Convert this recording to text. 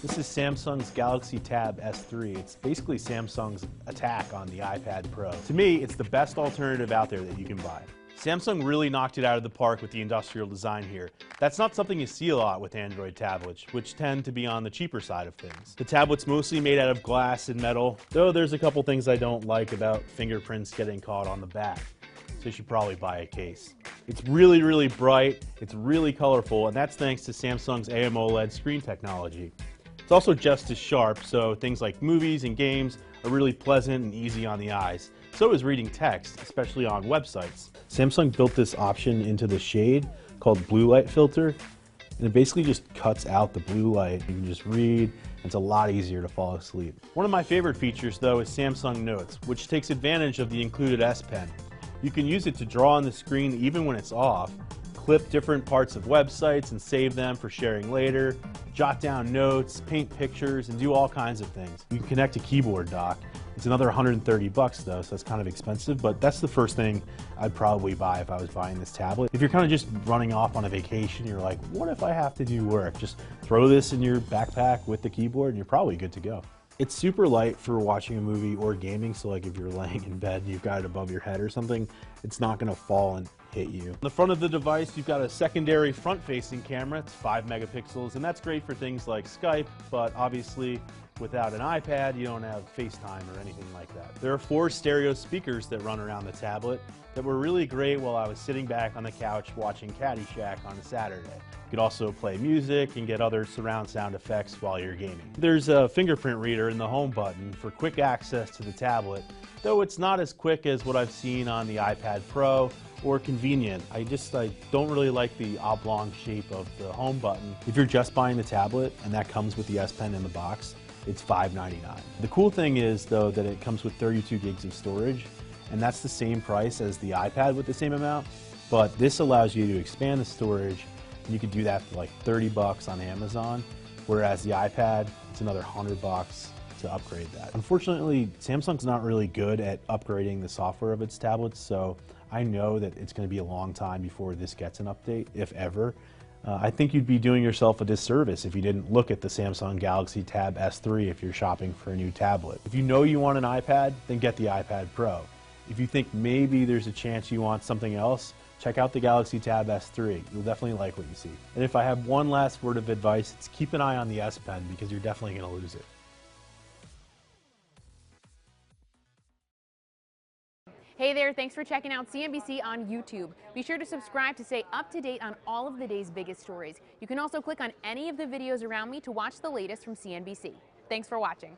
This is Samsung's Galaxy Tab S3. It's basically Samsung's attack on the iPad Pro. To me, it's the best alternative out there that you can buy. Samsung really knocked it out of the park with the industrial design here. That's not something you see a lot with Android tablets, which tend to be on the cheaper side of things. The tablet's mostly made out of glass and metal, though there's a couple things I don't like about fingerprints getting caught on the back. So you should probably buy a case. It's really, really bright, it's really colorful, and that's thanks to Samsung's AMOLED screen technology. It's also just as sharp, so things like movies and games are really pleasant and easy on the eyes. So is reading text, especially on websites. Samsung built this option into the shade called blue light filter, and it basically just cuts out the blue light. You can just read, and it's a lot easier to fall asleep. One of my favorite features, though, is Samsung Notes, which takes advantage of the included S Pen. You can use it to draw on the screen even when it's off, clip different parts of websites and save them for sharing later, jot down notes, paint pictures, and do all kinds of things. You can connect a keyboard dock. It's another $130 though, so it's kind of expensive, but that's the first thing I'd probably buy if I was buying this tablet. If you're kind of just running off on a vacation, you're like, what if I have to do work? Just throw this in your backpack with the keyboard and you're probably good to go. It's super light for watching a movie or gaming, so like if you're laying in bed and you've got it above your head or something, it's not gonna fall and hit you. On the front of the device, you've got a secondary front-facing camera. It's 5 megapixels, and that's great for things like Skype, but obviously without an iPad, you don't have FaceTime or anything like that. There are 4 stereo speakers that run around the tablet that were really great while I was sitting back on the couch watching Caddyshack on a Saturday. You could also play music and get other surround sound effects while you're gaming. There's a fingerprint reader in the home button for quick access to the tablet, though it's not as quick as what I've seen on the iPad Pro or convenient. I don't really like the oblong shape of the home button. If you're just buying the tablet and that comes with the S Pen in the box, it's $5.99. The cool thing is, though, that it comes with 32 gigs of storage, and that's the same price as the iPad with the same amount, but this allows you to expand the storage, and you can do that for like $30 on Amazon, whereas the iPad, it's another $100 to upgrade that. Unfortunately, Samsung's not really good at upgrading the software of its tablets, so I know that it's going to be a long time before this gets an update, if ever. I think you'd be doing yourself a disservice if you didn't look at the Samsung Galaxy Tab S3 if you're shopping for a new tablet. If you know you want an iPad, then get the iPad Pro. If you think maybe there's a chance you want something else, check out the Galaxy Tab S3. You'll definitely like what you see. And if I have one last word of advice, it's keep an eye on the S Pen because you're definitely going to lose it. Hey there, thanks for checking out CNBC on YouTube. Be sure to subscribe to stay up to date on all of the day's biggest stories. You can also click on any of the videos around me to watch the latest from CNBC. Thanks for watching.